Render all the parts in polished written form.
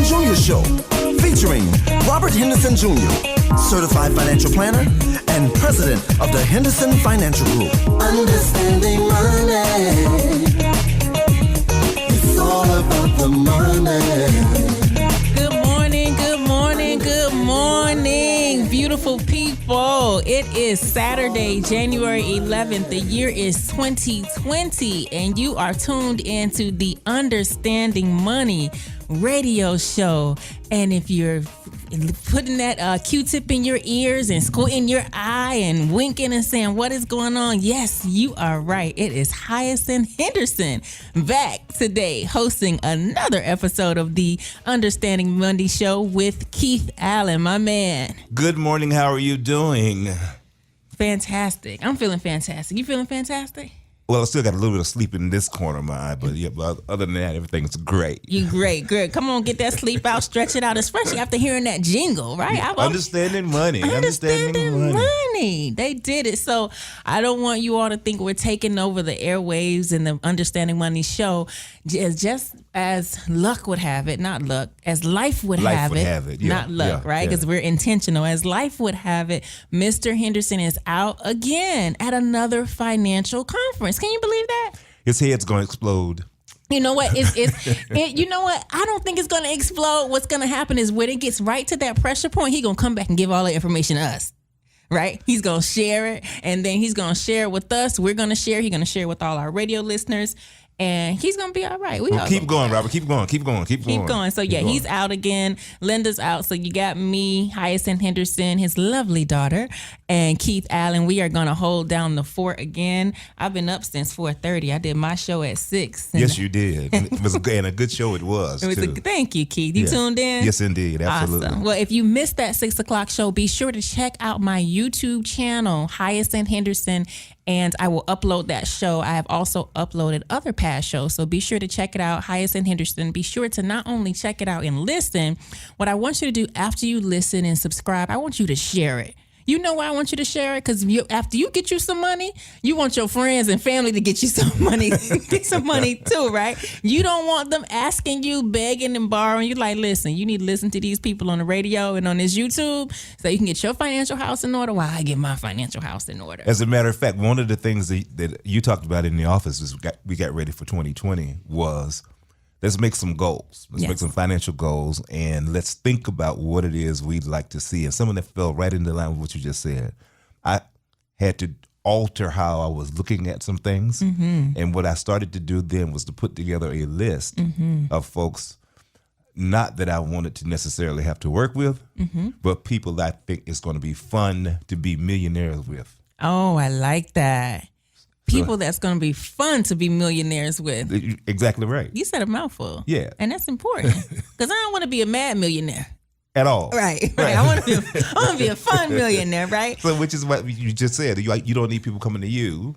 Henderson Jr. Show, featuring Robert Henderson Jr., certified financial planner and president of the Henderson Financial Group. Understanding money. It's all about the money. Good morning, good morning, good morning, beautiful people. It is Saturday, January 11th. The year is 2020, and you are tuned into the Understanding Money radio show. And if you're putting that Q-tip in your ears and squinting your eye and winking and saying, what is going on? Yes, you are right. It is Hyacinth Henderson back today hosting another episode of the Understanding Money show with Keith Allen, my man. Good morning. How are you doing? Fantastic. I'm feeling fantastic. You feeling fantastic? Well, I still got a little bit of sleep in this corner of my eye, but yeah, but other than that, everything's great. You great, good. Come on, get that sleep out, stretch it out, especially after hearing that jingle, right? Understanding money. Understanding money. They did it. So I don't want you all to think we're taking over the airwaves and the Understanding Money show. Just as luck would have it, not luck, as life would have it, yeah, not luck, right? Because we're intentional. As life would have it, Mr. Henderson is out again at another financial conference. Can you believe that? His head's going to explode. You know what? You know what? I don't think it's going to explode. What's going to happen is when it gets right to that pressure point, he's going to come back and give all the information to us. Right? He's going to share it, and then he's going to share it with us. We're going to share. He's going to share it with all our radio listeners. And he's going to be all right. Keep going, Robert. Keep going. So, yeah, he's out again. Linda's out. So, you got me, Hyacinth Henderson, his lovely daughter, and Keith Allen. We are going to hold down the fort again. I've been up since 4:30. I did my show at 6. Yes, you did. It was a good show it was, too. Thank you, Keith. You tuned in? Yes, indeed. Absolutely. Awesome. Well, if you missed that 6 o'clock show, be sure to check out my YouTube channel, Hyacinth Henderson, and I will upload that show. I have also uploaded other past shows, so be sure to check it out, Hyacinth Henderson. Be sure to not only check it out and listen. What I want you to do after you listen and subscribe, I want you to share it. You know why I want you to share it? Because after you get you some money, you want your friends and family to get you some money, get some money too, right? You don't want them asking you, begging and borrowing. You're like, listen, you need to listen to these people on the radio and on this YouTube so you can get your financial house in order while I get my financial house in order. As a matter of fact, one of the things that you talked about in the office as we got ready for 2020 was, let's make some goals. Let's make some financial goals, and let's think about what it is we'd like to see. And some of that fell right into line with what you just said. I had to alter how I was looking at some things. Mm-hmm. And what I started to do then was to put together a list of folks, not that I wanted to necessarily have to work with, but people that I think it's going to be fun to be millionaires with. Oh, I like that. People that's going to be fun to be millionaires with. Exactly right. You said a mouthful. Yeah. And that's important because I don't want to be a mad millionaire. At all. Right. I want to be a fun millionaire, right? So, which is what you just said. You don't need people coming to you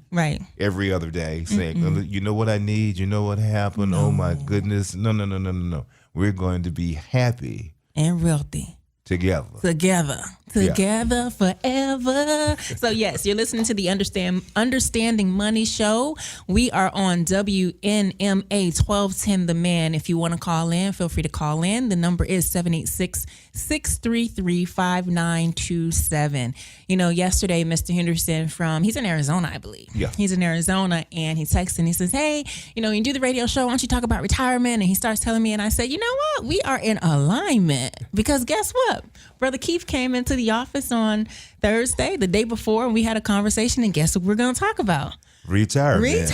every other day saying, you know what I need? You know what happened? No. Oh, my goodness. No. We're going to be happy. And wealthy. Together forever. So yes, you're listening to the Understanding Money show. We are on WNMA 1210 The Man. If you want to call in, feel free to call in. The number is 786-633-5927. You know, yesterday, Mr. Henderson he's in Arizona, I believe. Yeah. He's in Arizona, and he texts and he says, hey, you do the radio show. Why don't you talk about retirement? And he starts telling me, and I said, you know what? We are in alignment because guess what? Brother Keith came into the office on Thursday, the day before, and we had a conversation, and guess what we're going to talk about? Retirement.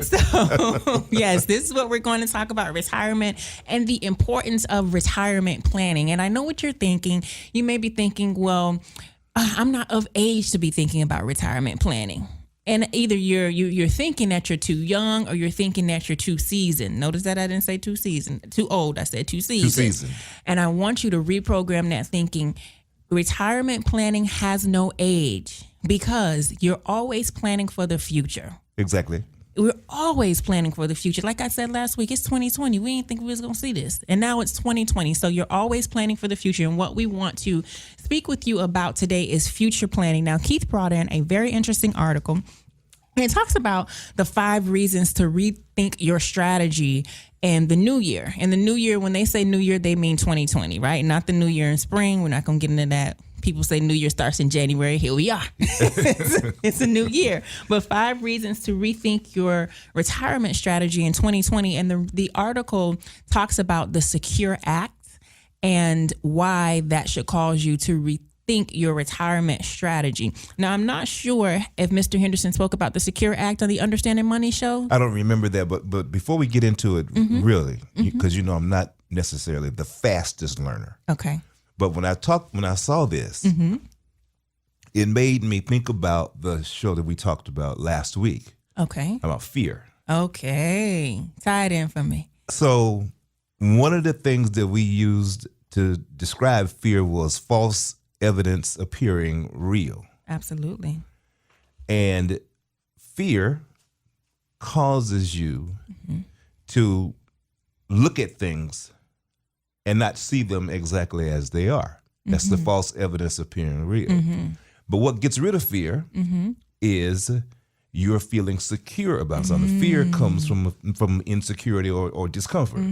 So, yes, this is what we're going to talk about, retirement and the importance of retirement planning. And I know what you're thinking. You may be thinking, well, I'm not of age to be thinking about retirement planning. And either you're thinking that you're too young or you're thinking that you're too seasoned. Notice that I didn't say too seasoned, too old. I said too seasoned. And I want you to reprogram that thinking. Retirement planning has no age because you're always planning for the future. Exactly. We're always planning for the future. Like I said last week, it's 2020. We didn't think we was going to see this. And now it's 2020. So you're always planning for the future. And what we want to speak with you about today is future planning. Now, Keith brought in a very interesting article And it talks about the 5 reasons to rethink your strategy and the new year. And the new year, when they say new year, they mean 2020, right? Not the new year in spring. We're not going to get into that. People say new year starts in January. Here we are. It's a new year. But 5 reasons to rethink your retirement strategy in 2020. And the article talks about the Secure Act and why that should cause you to rethink your retirement strategy. Now, I'm not sure if Mr. Henderson spoke about the Secure Act on the Understanding Money show. I don't remember that, but before we get into it, really, because I'm not necessarily the fastest learner. Okay. But when I saw this, it made me think about the show that we talked about last week. Okay. About fear. Okay. Tie it in for me. So one of the things that we used to describe fear was false evidence appearing real. Absolutely. And fear causes you to look at things and not see them exactly as they are. That's the false evidence appearing real. But what gets rid of fear is you're feeling secure about something. Fear comes from insecurity or discomfort.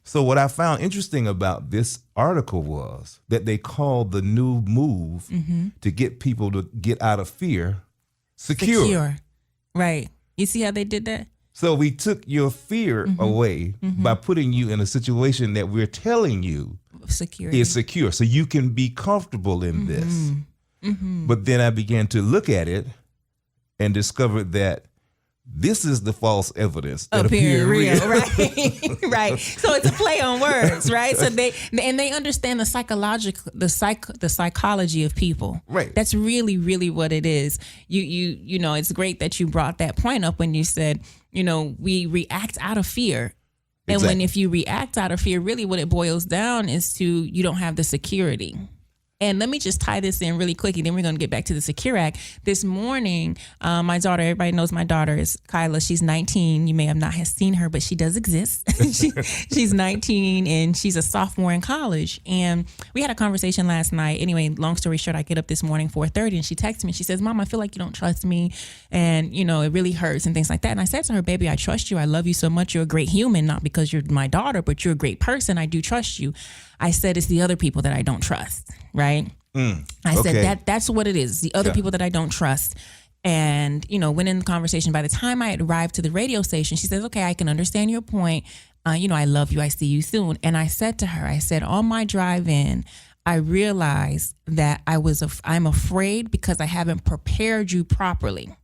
So what I found interesting about this article was that they called the new move to get people to get out of fear secure. Right. You see how they did that? So we took your fear away by putting you in a situation that we're telling you is secure. So you can be comfortable in this. But then I began to look at it and discovered that this is the false evidence that appeared real. Right. Right. So it's a play on words, right? So they understand the psychology of people. Right. That's really, really what it is. You know, it's great that you brought that point up when you said, we react out of fear. And Exactly. if you react out of fear, really what it boils down is to you don't have the security. And let me just tie this in really quickly, then we're going to get back to the Secure Act. This morning, my daughter, everybody knows my daughter is Kyla. She's 19. You may have not seen her, but she does exist. She's 19, and she's a sophomore in college. And we had a conversation last night. Anyway, long story short, I get up this morning, 4:30, and she texts me. She says, Mom, I feel like you don't trust me, and, it really hurts and things like that. And I said to her, baby, I trust you. I love you so much. You're a great human, not because you're my daughter, but you're a great person. I do trust you. I said, it's the other people that I don't trust, right? I said that's what it is. The other people that I don't trust. And, went in the conversation. By the time I had arrived to the radio station, she says, okay, I can understand your point. I love you. I see you soon. And I said to her, on my drive in, I realized that I'm afraid because I haven't prepared you properly.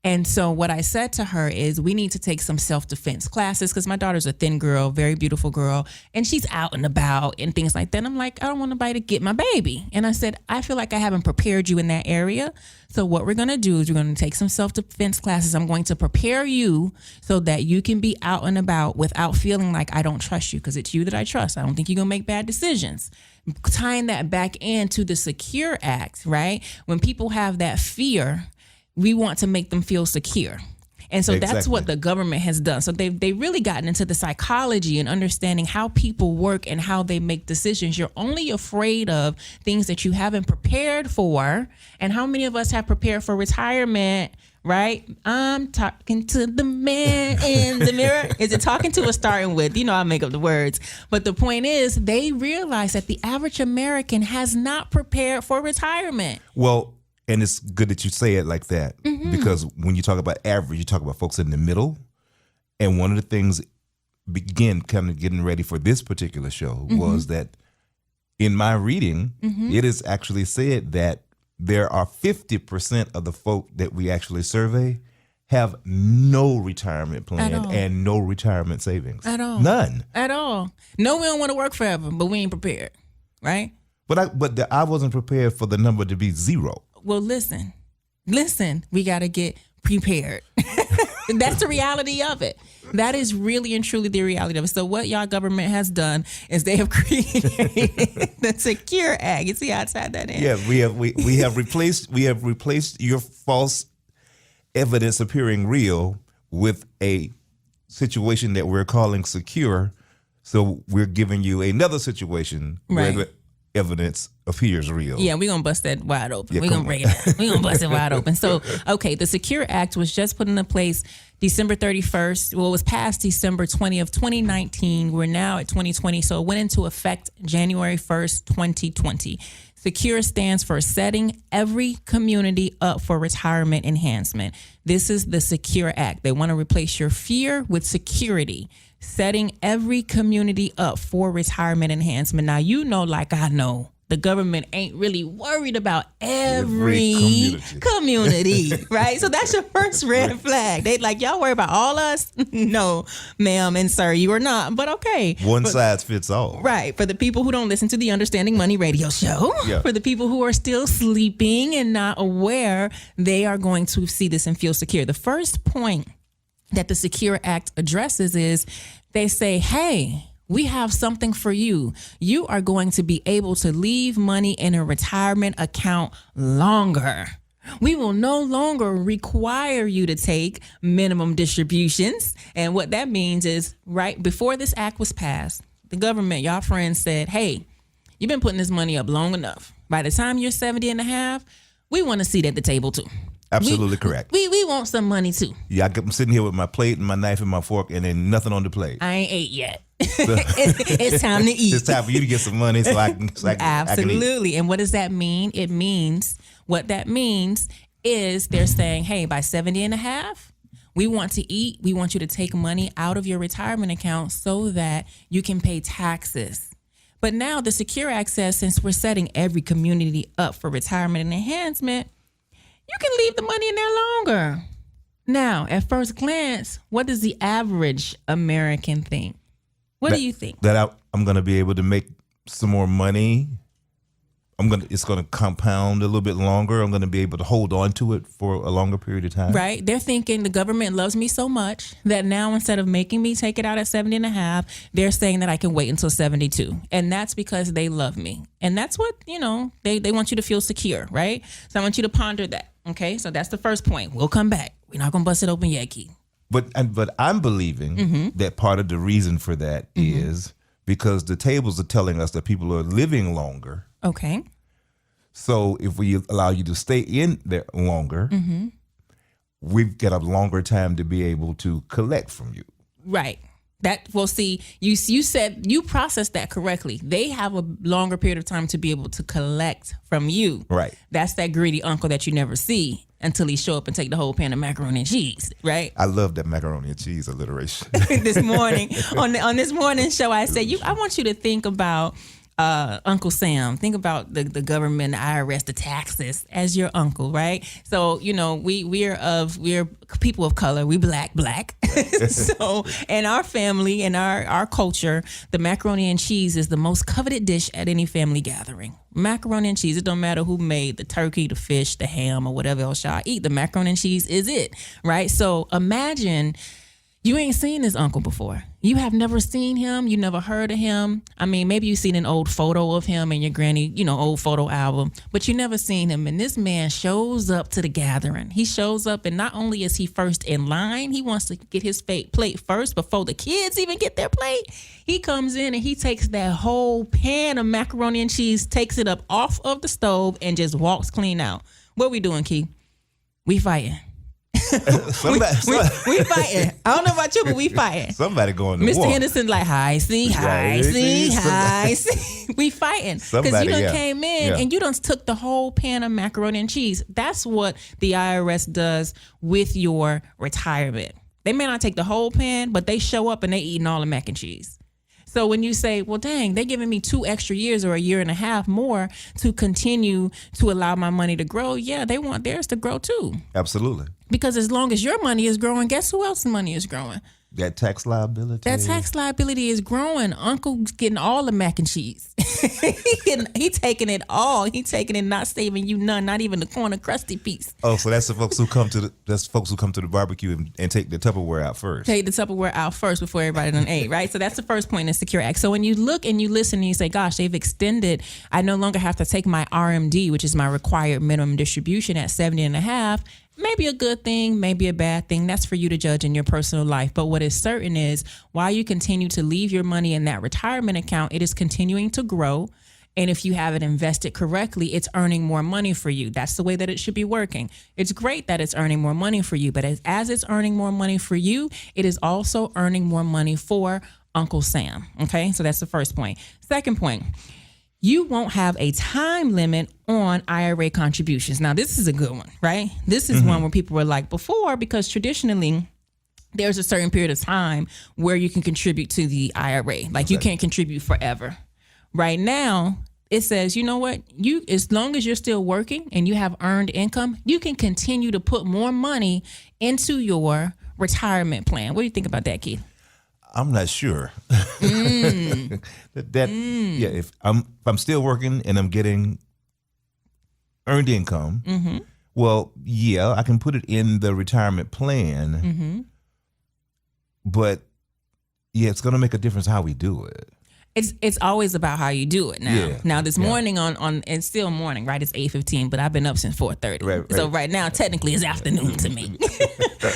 And so what I said to her is we need to take some self-defense classes because my daughter's a thin girl, very beautiful girl, and she's out and about and things like that. And I'm like, I don't want nobody to get my baby. And I said, I feel like I haven't prepared you in that area. So what we're going to do is we're going to take some self-defense classes. I'm going to prepare you so that you can be out and about without feeling like I don't trust you because it's you that I trust. I don't think you're going to make bad decisions. Tying that back into the Secure Act, right? When people have that fear, we want to make them feel secure. And so that's what the government has done. So they've really gotten into the psychology and understanding how people work and how they make decisions. You're only afraid of things that you haven't prepared for. And how many of us have prepared for retirement, right? I'm talking to the man in the mirror. Is it talking to or starting with? I make up the words. But the point is they realize that the average American has not prepared for retirement. Well, and it's good that you say it like that because when you talk about average, you talk about folks in the middle. And one of the things, kind of getting ready for this particular show, was that in my reading, it is actually said that there are 50% of the folk that we actually survey have no retirement plan and no retirement savings. At all. None. At all. No, we don't want to work forever, but we ain't prepared, right? But I wasn't prepared for the number to be 0. Well, listen, we got to get prepared. That's the reality of it. That is really and truly the reality of it. So what y'all government has done is they have created the Secure Act. You see how I tied that in? Yeah, we have replaced your false evidence appearing real with a situation that we're calling secure. So we're giving you another situation where evidence appears real. Yeah, we're going to bust that wide open. Yeah, We're going to break it down. We're going to bust it wide open. So, okay, the Secure Act was just put into place December 31st. Well, it was passed December 20 of 2019. We're now at 2020. So it went into effect January 1st, 2020. Secure stands for setting every community up for retirement enhancement. This is the Secure Act. They want to replace your fear with security, setting every community up for retirement enhancement. Now, you know, like I know, the government ain't really worried about every community, right? So that's your first red flag. They like, y'all worry about all us? No, ma'am and sir, you are not. But okay. One size fits all. Right. For the people who don't listen to the Understanding Money radio show, for the people who are still sleeping and not aware, they are going to see this and feel secure. The first point that the Secure Act addresses is they say, hey, we have something for you. You are going to be able to leave money in a retirement account longer. We will no longer require you to take minimum distributions. And what that means is right before this act was passed, the government, y'all friends said, hey, you've been putting this money up long enough. By the time you're 70 and a half, we want to sit at the table too. Absolutely correct. We want some money too. Yeah, I'm sitting here with my plate and my knife and my fork and then nothing on the plate. I ain't ate yet. It's time to eat. It's time for you to get some money so I can Absolutely. And what does that mean? What that means is they're saying, hey, by 70 and a half, we want to eat. We want you to take money out of your retirement account so that you can pay taxes. But now the Secure Act says, since we're setting every community up for retirement and enhancement, you can leave the money in there longer. Now, at first glance, what does the average American think? What do you think? That I'm going to be able to make some more money. It's going to compound a little bit longer. I'm going to be able to hold on to it for a longer period of time. Right. They're thinking the government loves me so much that now instead of making me take it out at 70 and a half, they're saying that I can wait until 72. And that's because they love me. And that's what, they want you to feel secure, right? So I want you to ponder that. Okay. So that's the first point. We'll come back. We're not going to bust it open yet, Keith. But I'm believing that part of the reason for that is because the tables are telling us that people are living longer. Okay. So if we allow you to stay in there longer, we've got a longer time to be able to collect from you. Right. You said you processed that correctly. They have a longer period of time to be able to collect from you. Right. That's that greedy uncle that you never see until he show up and take the whole pan of macaroni and cheese, right? I love that macaroni and cheese alliteration. This morning, on this morning show, I said, I want you to think about Uncle Sam. Think about the government, the IRS, the taxes as your uncle, right? So, we're people of color. We black. So, in our family, in our culture, the macaroni and cheese is the most coveted dish at any family gathering. Macaroni and cheese. It don't matter who made the turkey, the fish, the ham, or whatever else y'all eat. The macaroni and cheese is it, right? So imagine you ain't seen this uncle before. You have never seen him. You never heard of him. I mean, maybe you've seen an old photo of him in your granny, old photo album, but you never seen him. And this man shows up to the gathering. He shows up, and not only is he first in line, he wants to get his plate first before the kids even get their plate. He comes in and he takes that whole pan of macaroni and cheese, takes it up off of the stove, and just walks clean out. What we doing, Key? We fighting. we fighting. I don't know about you, but we fighting. Somebody going to Mr. war. Henderson like, hi, see. We fighting. Because you done came in and you done took the whole pan of macaroni and cheese. That's what the IRS does with your retirement. They may not take the whole pan, but they show up and they eating all the mac and cheese. So when you say, well, dang, they're giving me 2 extra years or a year and a half more to continue to allow my money to grow, yeah, they want theirs to grow too. Absolutely. Because as long as your money is growing, guess who else's money is growing? That tax liability. That tax liability is growing. Uncle's getting all the mac and cheese. He taking it all. He taking it, not saving you none, not even the corner crusty piece. Oh, so that's the folks who come to the barbecue and take the Tupperware out first. Take the Tupperware out first before everybody done ate, right? So that's the first point in the Secure Act. So when you look and you listen and you say, gosh, they've extended, I no longer have to take my RMD, which is my required minimum distribution at 70 and a half. Maybe a good thing, maybe a bad thing. That's for you to judge in your personal life. But what is certain is while you continue to leave your money in that retirement account, it is continuing to grow. And if you have it invested correctly, it's earning more money for you. That's the way that it should be working. It's great that it's earning more money for you, but as it's earning more money for you, it is also earning more money for Uncle Sam. Okay, so that's the first point. Second point, you won't have a time limit on IRA contributions. Now, this is a good one, right? This is one where people were like before, because traditionally there's a certain period of time where you can contribute to the IRA. Like you can't contribute forever. Right now, it says, you know what? As long as you're still working and you have earned income, you can continue to put more money into your retirement plan. What do you think about that, Keith? I'm not sure. Yeah, if I'm still working and I'm getting earned income, well, yeah, I can put it in the retirement plan. But yeah, it's going to make a difference how we do it. It's always about how you do it now. Yeah. Now this morning on it's still morning, right? It's 8:15, but I've been up since 4:30. Right. So right now, technically, it's afternoon to me.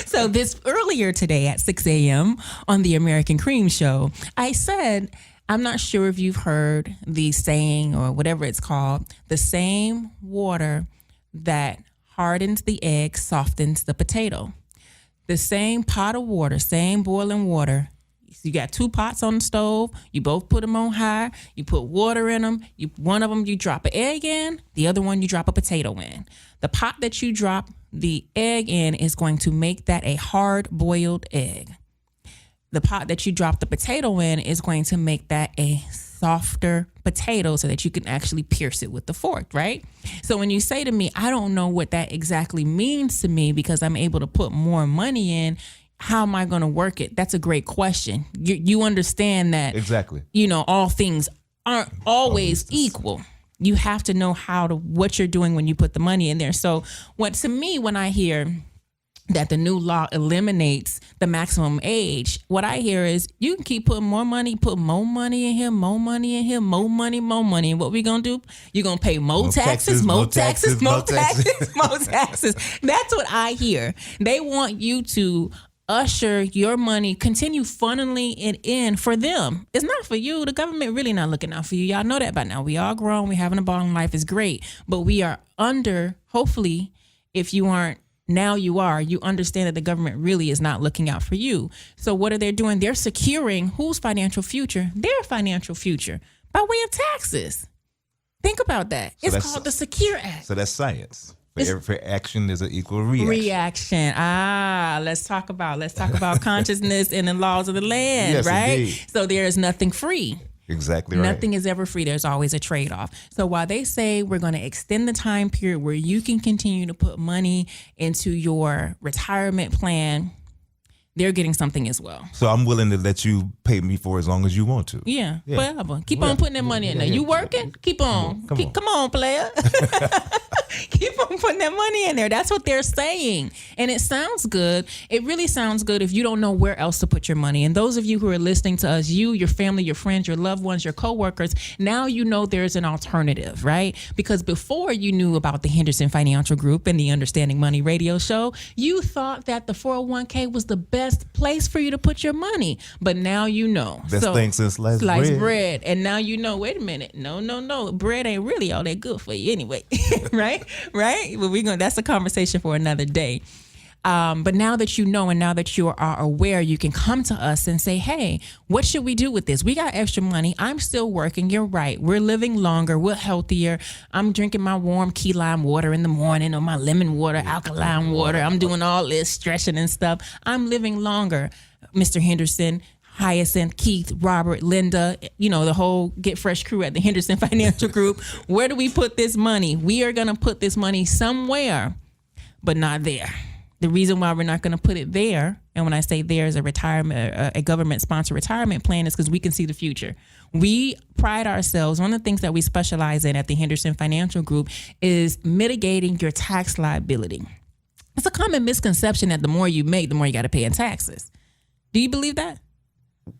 So this earlier today at 6 a.m. on the American Cream Show, I said, I'm not sure if you've heard the saying or whatever it's called, the same water that hardens the egg softens the potato. The same pot of water, same boiling water. You got two pots on the stove. You both put them on high. You put water in them. One of them you drop an egg in. The other one you drop a potato in. The pot that you drop the egg in is going to make that a hard-boiled egg. The pot that you drop the potato in is going to make that a softer potato so that you can actually pierce it with the fork, right? So when you say to me, I don't know what that exactly means to me because I'm able to put more money in, how am I going to work it? That's a great question. You understand that, exactly. All things aren't always equal. You have to know what you're doing when you put the money in there. So when I hear that the new law eliminates the maximum age, what I hear is you can keep putting more money, put more money in here, more money in here, more money. And what we going to do? You're going to pay more taxes, more taxes, more taxes, more taxes. That's what I hear. They want you to usher your money, continue funneling it in for them. It's not for you. The government really not looking out for you. Y'all know that by now. We all grown. We having a ball in life. Is great. But we are hopefully, if you aren't, now you are, you understand that the government really is not looking out for you. So what are they doing? They're securing whose financial future? Their financial future by way of taxes. Think about that. So it's called the Secure Act. So that's science. For action is an equal reaction. Let's talk about consciousness and the laws of the land, yes, right? Indeed. So there is nothing free. Exactly right. Nothing is ever free. There's always a trade-off. So while they say we're going to extend the time period where you can continue to put money into your retirement plan, they're getting something as well. So I'm willing to let you pay me for as long as you want to. Yeah. Whatever. Keep on putting that money in there. You working? Keep on. Come on, player. Keep on putting that money in there. That's what they're saying. And it sounds good. It really sounds good if you don't know where else to put your money. And those of you who are listening to us, your family, your friends, your loved ones, your coworkers, now you know there's an alternative, right? Because before you knew about the Henderson Financial Group and the Understanding Money radio show, you thought that the 401k was the best place for you to put your monay. But now you know. Best thing since sliced bread. And now you know, wait a minute. No. Bread ain't really all that good for you anyway. Right? Well, that's a conversation for another day. But now that you know and now that you are aware, you can come to us and say, hey, what should we do with this? We got extra money. I'm still working. You're right. We're living longer. We're healthier. I'm drinking my warm key lime water in the morning or my lemon water, alkaline water. I'm doing all this stretching and stuff. I'm living longer. Mr. Henderson, Hyacinth, Keith, Robert, Linda, the whole Get Fresh crew at the Henderson Financial Group. Where do we put this money? We are going to put this money somewhere, but not there. The reason why we're not going to put it there, and when I say there is a government-sponsored retirement plan, is because we can see the future. We pride ourselves, one of the things that we specialize in at the Henderson Financial Group is mitigating your tax liability. It's a common misconception that the more you make, the more you got to pay in taxes. Do you believe that?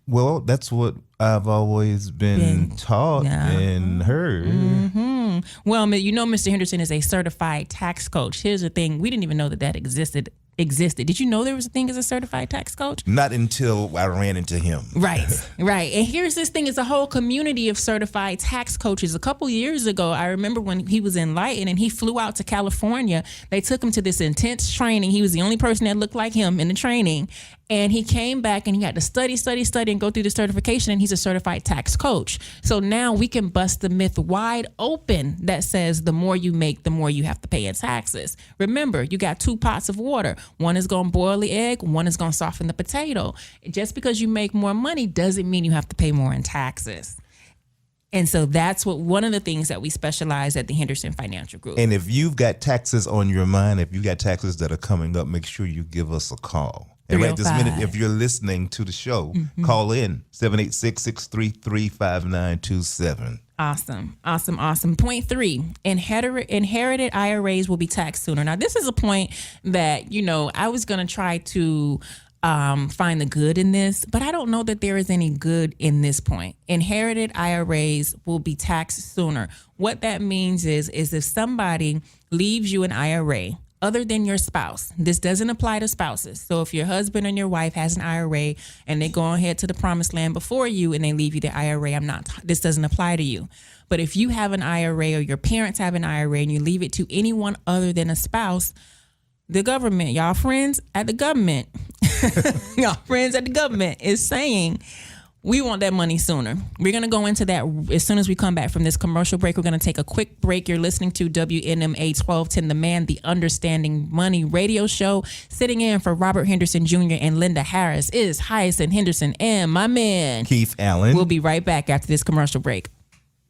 Well, that's what I've always been taught and heard. Mm-hmm. Well, Mr. Henderson is a certified tax coach. Here's the thing. We didn't even know that existed existed. Did you know there was a thing as a certified tax coach? Not until I ran into him. Right. And here's this thing. It's a whole community of certified tax coaches. A couple years ago, I remember when he was in Lighton and he flew out to California. They took him to this intense training. He was the only person that looked like him in the training. And he came back and he had to study and go through the certification, and he's a certified tax coach. So now we can bust the myth wide open that says the more you make, the more you have to pay in taxes. Remember, you got 2 pots of water. One is going to boil the egg. One is going to soften the potato. Just because you make more money doesn't mean you have to pay more in taxes. And so that's one of the things that we specialize at the Henderson Financial Group. And if you've got taxes on your mind, if you've got taxes that are coming up, make sure you give us a call. And right this minute, if you're listening to the show, call in 786-633-5927. Awesome. Point 3, inherited IRAs will be taxed sooner. Now, this is a point that, I was going to try to find the good in this, but I don't know that there is any good in this point. Inherited IRAs will be taxed sooner. What that means is if somebody leaves you an IRA, other than your spouse. This doesn't apply to spouses. So if your husband and your wife has an IRA and they go ahead to the promised land before you and they leave you the IRA, this doesn't apply to you. But if you have an IRA or your parents have an IRA and you leave it to anyone other than a spouse, the government, y'all friends at the government is saying, we want that money sooner. We're going to go into that as soon as we come back from this commercial break. We're going to take a quick break. You're listening to WNMA 1210, The Man, the Understanding Money radio show. Sitting in for Robert Henderson Jr. and Linda Harris is Hyacinth Henderson and my man, Keith Allen. We'll be right back after this commercial break.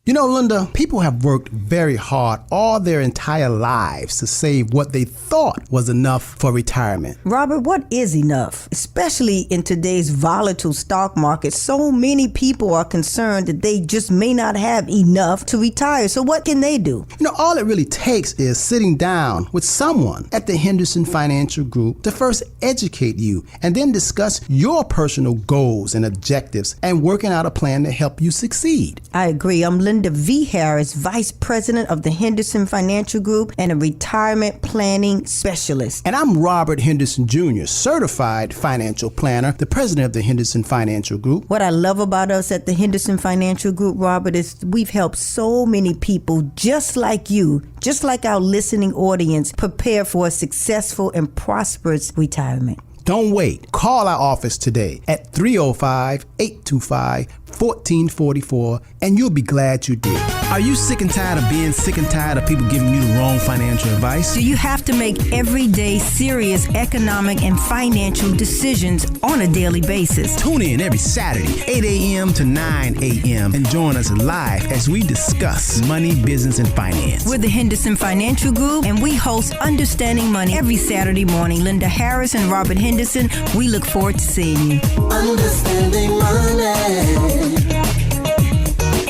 You know, Linda, people have worked very hard all their entire lives to save what they thought was enough for retirement. Robert, what is enough? Especially in today's volatile stock market, so many people are concerned that they just may not have enough to retire. So what can they do? You know, all it really takes is sitting down with someone at the Henderson Financial Group to first educate you and then discuss your personal goals and objectives and working out a plan to help you succeed. I agree. I'm Linda V. Harris, Vice President of the Henderson Financial Group and a retirement planning specialist. And I'm Robert Henderson Jr., Certified Financial Planner, the President of the Henderson Financial Group. What I love about us at the Henderson Financial Group, Robert, is we've helped so many people just like you, just like our listening audience, prepare for a successful and prosperous retirement. Don't wait. Call our office today at 305-825-1444, and you'll be glad you did. Are you sick and tired of being sick and tired of people giving you the wrong financial advice? Do you have to make everyday serious economic and financial decisions on a daily basis? Tune in every Saturday, 8 a.m. to 9 a.m. and join us live as we discuss money, business, and finance. We're the Henderson Financial Group, and we host Understanding Money every Saturday morning. Linda Harris and Robert Henderson, we look forward to seeing you. Understanding money.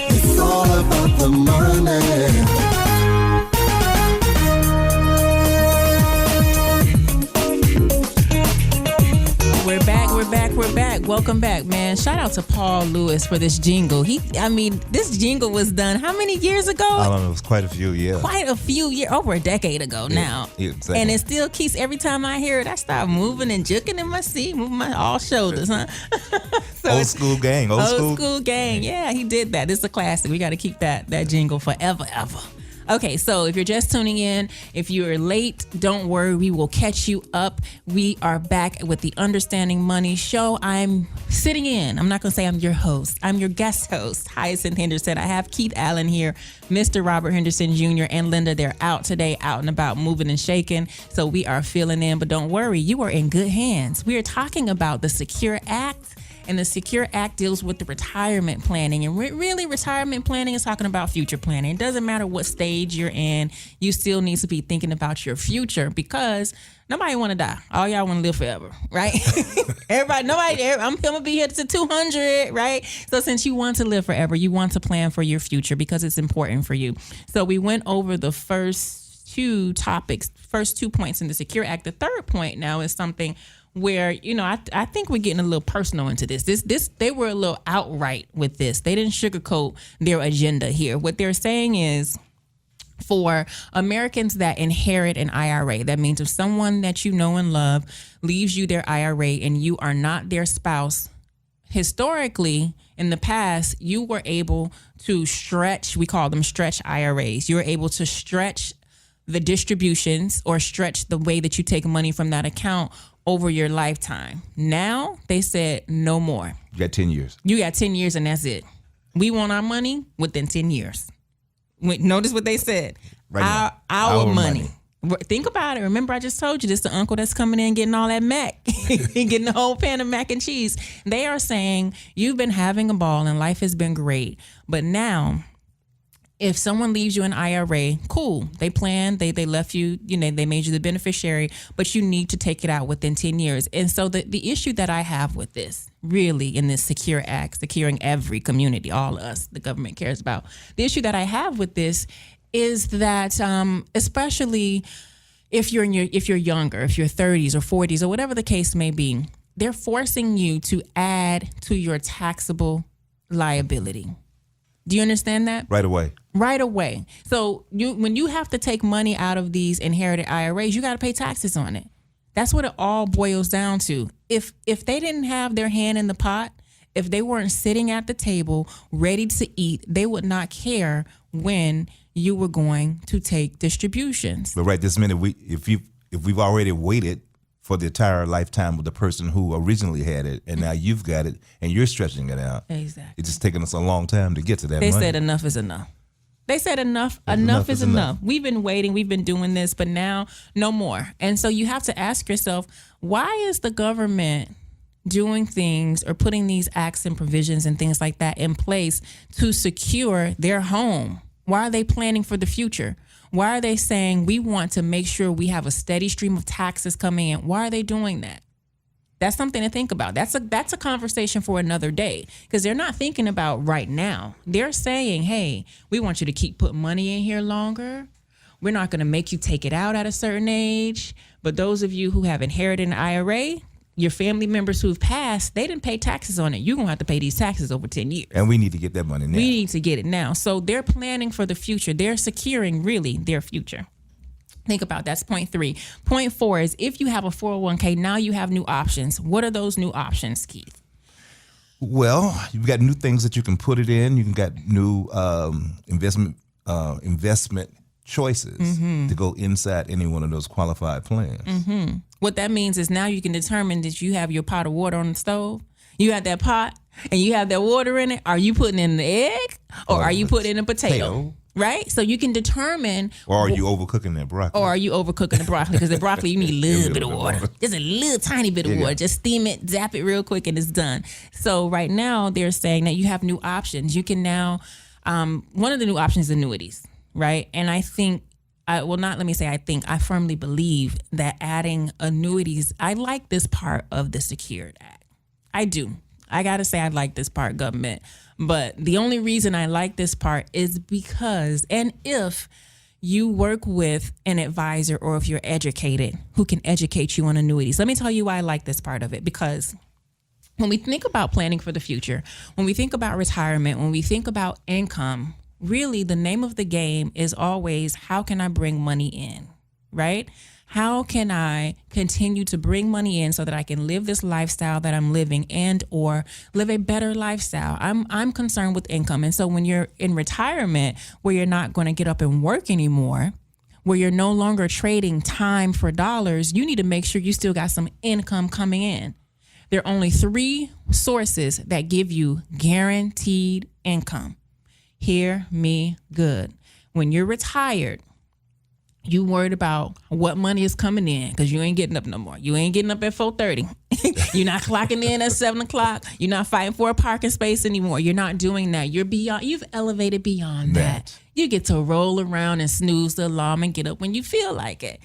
It's all about the money. We're back. Welcome back, man. Shout out to Paul Lewis for this jingle. This jingle was done how many years ago? I don't know. It was quite a few years. Over a decade ago now. Yeah, exactly. And it still keeps, every time I hear it, I start moving and juking in my seat, moving my all shoulders, huh? Old school gang. Yeah, he did that. This is a classic. We got to keep that jingle forever, ever. Okay, so if you're just tuning in, if you're late, don't worry, we will catch you up. We are back with the Understanding Money show. I'm sitting in. I'm not going to say I'm your host. I'm your guest host, Hyacinth Henderson. I have Keith Allen here, Mr. Robert Henderson Jr. and Linda. They're out today, out and about, moving and shaking. So we are filling in, but don't worry, you are in good hands. We are talking about the Secure Act. And the Secure Act deals with the retirement planning. And really, retirement planning is talking about future planning. It doesn't matter what stage you're in. You still need to be thinking about your future because nobody want to die. All y'all want to live forever, right? I'm going to be here to 200, right? So since you want to live forever, you want to plan for your future because it's important for you. So we went over the first two topics, first 2 points in the Secure Act. The third point now is something where, I think we're getting a little personal into this. They were a little outright with this. They didn't sugarcoat their agenda here. What they're saying is For Americans that inherit an IRA, that means if someone that you know and love leaves you their IRA and you are not their spouse, historically, in the past, you were able to stretch, we call them stretch IRAs. You were able to stretch the distributions or stretch the way that you take money from that account over your lifetime. Now, they said no more. You got 10 years. You got 10 years and that's it. We want our money within 10 years. Notice what they said. Right our money. Think about it. Remember, I just told you this: the uncle that's coming in getting all that mac, getting the whole pan of mac and cheese. They are saying you've been having a ball and life has been great, but now, if someone leaves you an IRA, cool. They planned, they left you, they made you the beneficiary, but you need to take it out within 10 years. And so the issue that I have with this, really, in this Secure Act, securing every community, all of us, the government cares about. The issue that I have with this is that, especially if you're younger, if you're 30s or 40s or whatever the case may be, they're forcing you to add to your taxable liability. Do you understand that? Right away. Right away. So when you have to take money out of these inherited IRAs, you got to pay taxes on it. That's what it all boils down to. If they didn't have their hand in the pot, if they weren't sitting at the table ready to eat, they would not care when you were going to take distributions. But right this minute, if we've already waited for the entire lifetime of the person who originally had it, and now you've got it, and you're stretching it out. Exactly. It's just taking us a long time to get to that They money. said enough is enough. They said enough is enough. We've been waiting. We've been doing this, but now no more. And so you have to ask yourself, why is the government doing things or putting these acts and provisions and things like that in place to secure their home? Why are they planning for the future? Why are they saying we want to make sure we have a steady stream of taxes coming in? Why are they doing that? That's something to think about. That's a conversation for another day, because they're not thinking about right now. They're saying, hey, we want you to keep putting money in here longer. We're not going to make you take it out at a certain age. But those of you who have inherited an IRA, your family members who've passed, they didn't pay taxes on it. You're going to have to pay these taxes over 10 years. And we need to get that money now. We need to get it now. So they're planning for the future. They're securing, really, their future. Think about that's point 3. Point 4 is if you have a 401k, now you have new options. What are those new options, Keith? Well, you've got new things that you can put it in. You can got new investment choices to go inside any one of those qualified plans. Mm-hmm. What that means is now you can determine that you have your pot of water on the stove. You have that pot and you have that water in it. Are you putting in the egg or are you putting in a potato? Right? So you can determine. Or are you overcooking that broccoli? Or are you overcooking the broccoli? Because the broccoli, you need a little bit of water. Just a little tiny bit of water. Just steam it, zap it real quick, and it's done. So right now, they're saying that you have new options. You can now, one of the new options is annuities, right? And I think, I firmly believe that adding annuities, I like this part of the Secured Act. I do. I got to say I like this part, government. But the only reason I like this part is because, and if you work with an advisor or if you're educated who can educate you on annuities. Let me tell you why I like this part of it. Because when we think about planning for the future, when we think about retirement, when we think about income, really the name of the game is always, how can I bring money in, right? How can I continue to bring money in so that I can live this lifestyle that I'm living and or live a better lifestyle? I'm concerned with income. And so when you're in retirement where you're not going to get up and work anymore, where you're no longer trading time for dollars, you need to make sure you still got some income coming in. There are only 3 sources that give you guaranteed income. Hear me good. When you're retired, you worried about what money is coming in because you ain't getting up no more. You ain't getting up at 4:30. You're not clocking in at 7 o'clock. You're not fighting for a parking space anymore. You're not doing that. You've elevated beyond that. You get to roll around and snooze the alarm and get up when you feel like it.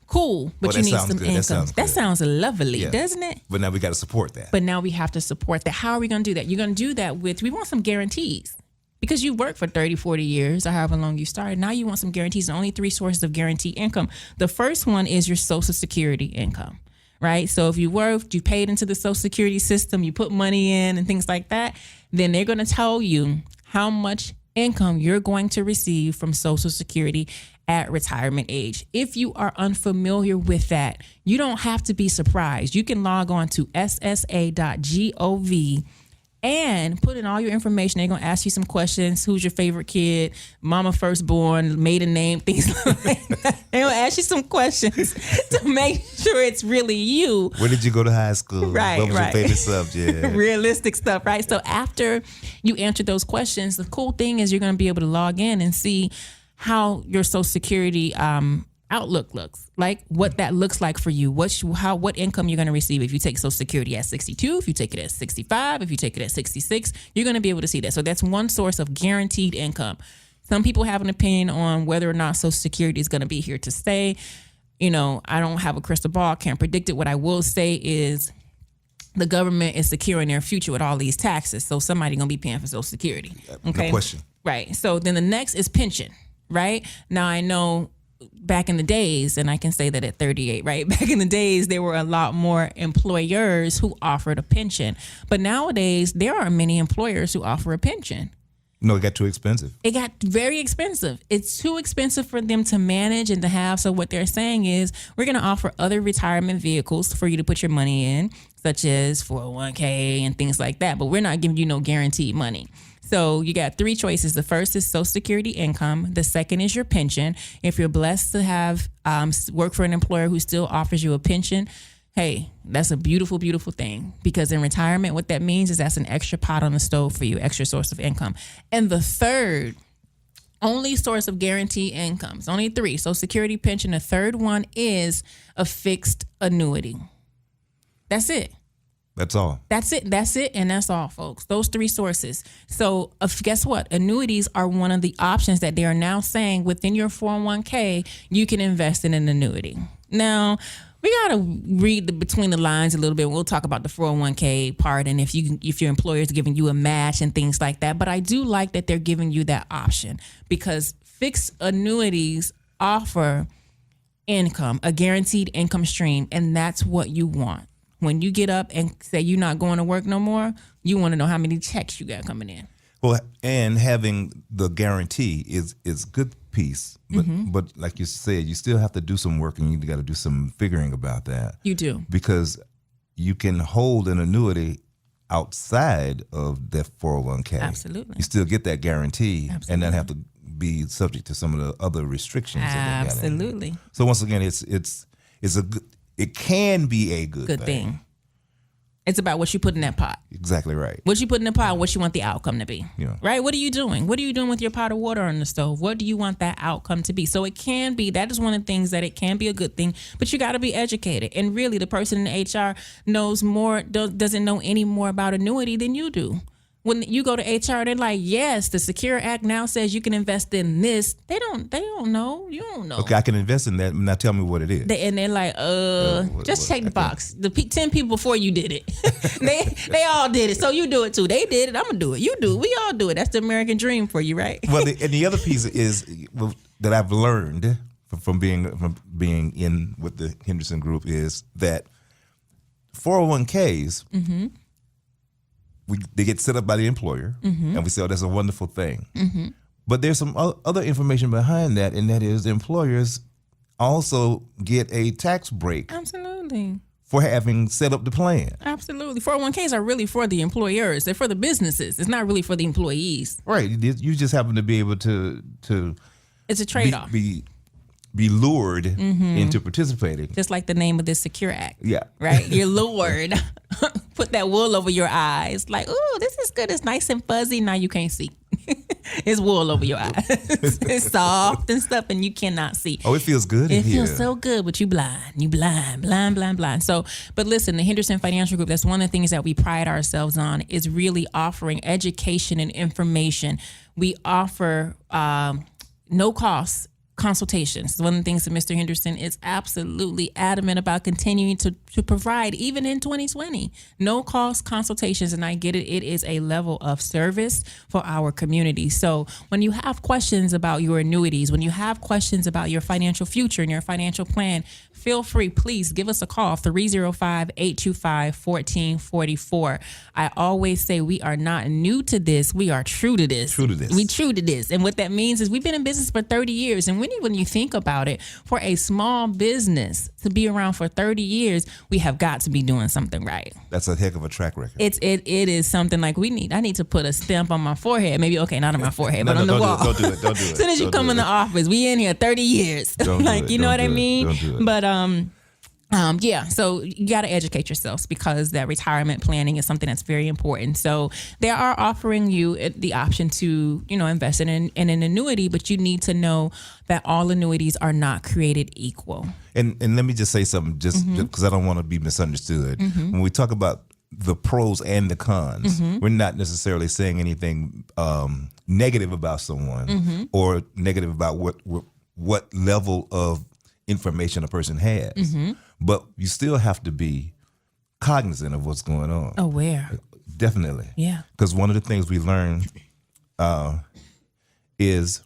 Cool, but you need some income. That sounds lovely, doesn't it? But now we got to support that. But now we have to support that. How are we going to do that? You're going to do that with, we want some guarantees. Because you worked for 30, 40 years or however long you started. Now you want some guarantees. Only 3 sources of guaranteed income. The first one is your Social Security income, right? So if you worked, you paid into the Social Security system, you put money in and things like that, then they're going to tell you how much income you're going to receive from Social Security at retirement age. If you are unfamiliar with that, you don't have to be surprised. You can log on to ssa.gov and put in all your information. They're going to ask you some questions. Who's your favorite kid? Mama firstborn, maiden name, things like that. They're going to ask you some questions to make sure it's really you. Where did you go to high school? Right, what was right. your favorite subject? Realistic stuff, right? So after you answer those questions, the cool thing is you're going to be able to log in and see how your Social Security outlook looks like, what that looks like for you, what income you're going to receive if you take Social Security at 62, if you take it at 65, if you take it at 66, you're going to be able to see that. So that's one source of guaranteed income. Some people have an opinion on whether or not Social Security is going to be here to stay. You know, I don't have a crystal ball, can't predict it. What I will say is the government is securing their future with all these taxes. So somebody going to be paying for Social Security. Okay. No question. Right. So then the next is pension, right? Now I know back in the days, and I can say that at 38, right? Back in the days, there were a lot more employers who offered a pension. But nowadays, there are many employers who offer a pension. No, it got too expensive. It got very expensive. It's too expensive for them to manage and to have. So what they're saying is we're going to offer other retirement vehicles for you to put your money in, such as 401k and things like that. But we're not giving you no guaranteed money. So you got three choices. The first is Social Security income. The second is your pension. If you're blessed to have work for an employer who still offers you a pension, hey, that's a beautiful, beautiful thing. Because in retirement, what that means is that's an extra pot on the stove for you, extra source of income. And the third, only source of guaranteed income, it's only three, Social Security, pension. The third one is a fixed annuity. That's it. That's all. That's it. That's it. And that's all, folks. Those three sources. So guess what? Annuities are one of the options that they are now saying within your 401k, you can invest in an annuity. Now, we got to read between the lines a little bit. We'll talk about the 401k part and if your employer is giving you a match and things like that. But I do like that they're giving you that option because fixed annuities offer income, a guaranteed income stream, and that's what you want. When you get up and say you're not going to work no more, you want to know how many checks you got coming in. Well, and having the guarantee is good piece, but like you said, you still have to do some work and you got to do some figuring about that. You do. Because you can hold an annuity outside of that 401k. Absolutely. You still get that guarantee. Absolutely. And not have to be subject to some of the other restrictions. Absolutely. So once again, it's a good. It can be a good thing. It's about what you put in that pot. Exactly right. What you put in the pot, what you want the outcome to be. Yeah. Right? What are you doing? What are you doing with your pot of water on the stove? What do you want that outcome to be? So it can be, that is one of the things that it can be a good thing, but you got to be educated. And really, the person in HR knows more, doesn't know any more about annuity than you do. When you go to HR, they're like, yes, the Secure Act now says you can invest in this. They don't know. You don't know. Okay, I can invest in that. Now tell me what it is. And they're like, just check the box. The 10 people before you did it. they all did it. So you do it too. They did it. I'm going to do it. You do it. We all do it. That's the American dream for you, right? Well, and the other piece is that I've learned from being in with the Henderson group is that 401ks, they get set up by the employer, and we say, oh, that's a wonderful thing. But there's some other information behind that, and that is the employers also get a tax break Absolutely. for having set up the plan. Absolutely. 401ks are really for the employers. They're for the businesses. It's not really for the employees. Right. You just happen to be able to It's a trade-off. Be lured into participating. Just like the name of this Secure Act. Yeah. Right? You're lured. Put that wool over your eyes. Like, oh, this is good. It's nice and fuzzy. Now you can't see. It's wool over your eyes. It's soft and stuff, and you cannot see. Oh, it feels good in It here. feels so good, but you blind. You blind. So, but listen, the Henderson Financial Group, that's one of the things that we pride ourselves on is really offering education and information. We offer no cost consultations. One of the things that Mr. Henderson is absolutely adamant about continuing to provide, even in 2020. No cost consultations, and I get it. It is a level of service for our community. So when you have questions about your annuities, when you have questions about your financial future and your financial plan, feel free, please give us a call, 305-825-1444. I always say we are not new to this. We are true to this. We true to this. And what that means is we've been in business for 30 years. And when you think about it, for a small business to be around for 30 years, we have got to be doing something right. That's a heck of a track record. It is something like I need to put a stamp on my forehead. Maybe, okay, not on my forehead, but on the wall. Don't do it. As soon as you come in the office, we in here 30 years. Like, you know what I mean? Don't do it. But so you got to educate yourselves, because that retirement planning is something that's very important. So they are offering you the option to, invest in an annuity, but you need to know that all annuities are not created equal. And let me just say something, just because I don't want to be misunderstood. When we talk about the pros and the cons, we're not necessarily saying anything negative about someone or negative about what level of information a person has. But you still have to be cognizant of what's going on. Aware. Definitely. Yeah. Because one of the things we learn is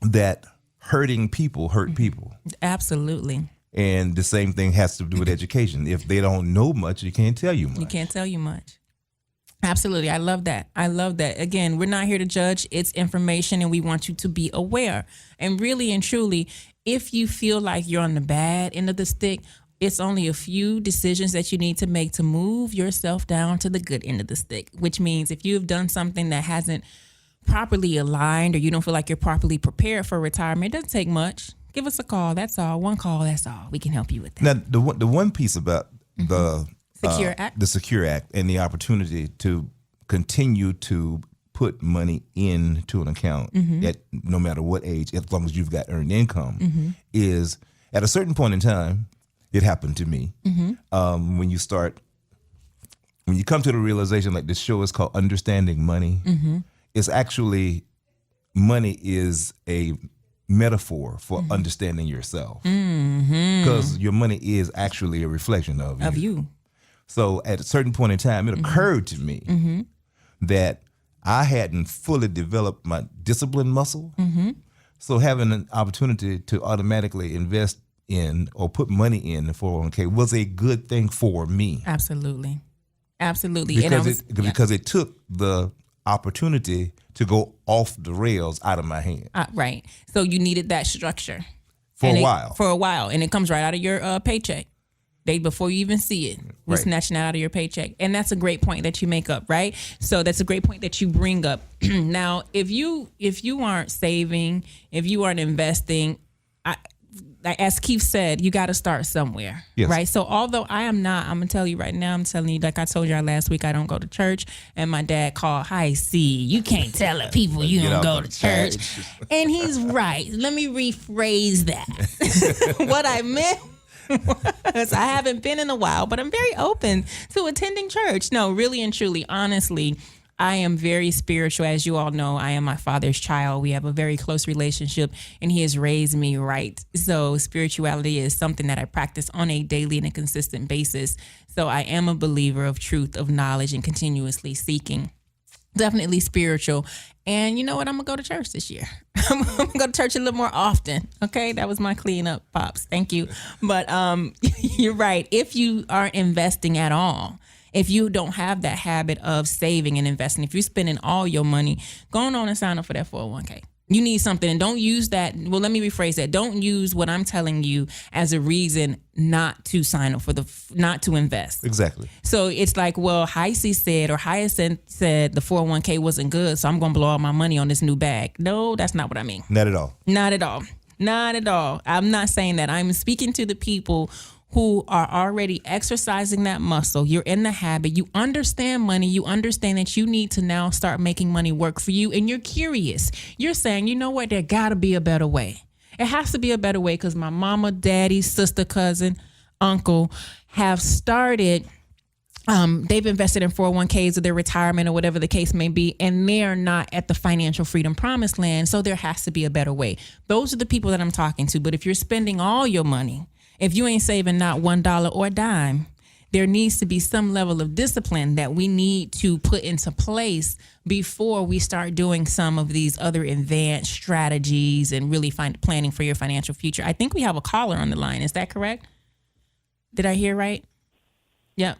that hurting people hurt people. Absolutely. And the same thing has to do with education. If they don't know much, you can't tell you much. You can't tell you much. Absolutely. I love that. Again, we're not here to judge. It's information, and we want you to be aware. And really and truly, if you feel like you're on the bad end of the stick, it's only a few decisions that you need to make to move yourself down to the good end of the stick, which means if you've done something that hasn't properly aligned, or you don't feel like you're properly prepared for retirement, it doesn't take much. Give us a call. That's all. One call. That's all. We can help you with that. Now, the one piece about the Secure Act. The Secure Act, and the opportunity to continue to put money into an account at no matter what age, as long as you've got earned income, is at a certain point in time, it happened to me. When you come to the realization, like this show is called Understanding Money, it's actually, money is a metaphor for understanding yourself, because your money is actually a reflection of you. So at a certain point in time, it occurred to me that I hadn't fully developed my discipline muscle. So having an opportunity to automatically invest in or put money in the 401k was a good thing for me. Absolutely. Because it took the opportunity to go off the rails out of my hand. Right. So you needed that structure. For a while. And it comes right out of your paycheck. Before you even see it, we're snatching out of your paycheck. And that's a great point that you make up, right? So that's a great point that you bring up. Now, if you aren't saving, if you aren't investing, as Keith said, you got to start somewhere, right? So although I'm going to tell you right now, I'm telling you, like I told you last week, I don't go to church. And my dad called, you can't tell the people you don't go to church. And he's right. Let me rephrase that. What I meant, I haven't been in a while, but I'm very open to attending church. No, really and truly, honestly, I am very spiritual. As you all know, I am my father's child. We have a very close relationship, and he has raised me right. So spirituality is something that I practice on a daily and a consistent basis. So I am a believer of truth, of knowledge, and continuously seeking. Definitely spiritual. And you know what? I'm going to go to church this year. I'm going to go to church a little more often. Okay. That was my cleanup, Pops. Thank you. But you're right. If you aren't investing at all, if you don't have that habit of saving and investing, if you're spending all your money, go on and sign up for that 401k. You need something, and don't use that. Well, let me rephrase that. Don't use what I'm telling you as a reason not to sign up not to invest. Exactly. So it's like, well, Hyacinth said the 401k wasn't good, so I'm going to blow all my money on this new bag. No, that's not what I mean. Not at all. Not at all. Not at all. I'm not saying that. I'm speaking to the people who are already exercising that muscle. You're in the habit. You understand money. You understand that you need to now start making money work for you. And you're curious. You're saying, you know what? There got to be a better way. It has to be a better way, because my mama, daddy, sister, cousin, uncle have started they've invested in 401ks or their retirement or whatever the case may be, and they're not at the financial freedom promised land. So there has to be a better way. Those are the people that I'm talking to. But if you're spending all your money, if you ain't saving not $1 or a dime, there needs to be some level of discipline that we need to put into place before we start doing some of these other advanced strategies and really planning for your financial future. I think we have a caller on the line. Is that correct? Did I hear right? Yeah.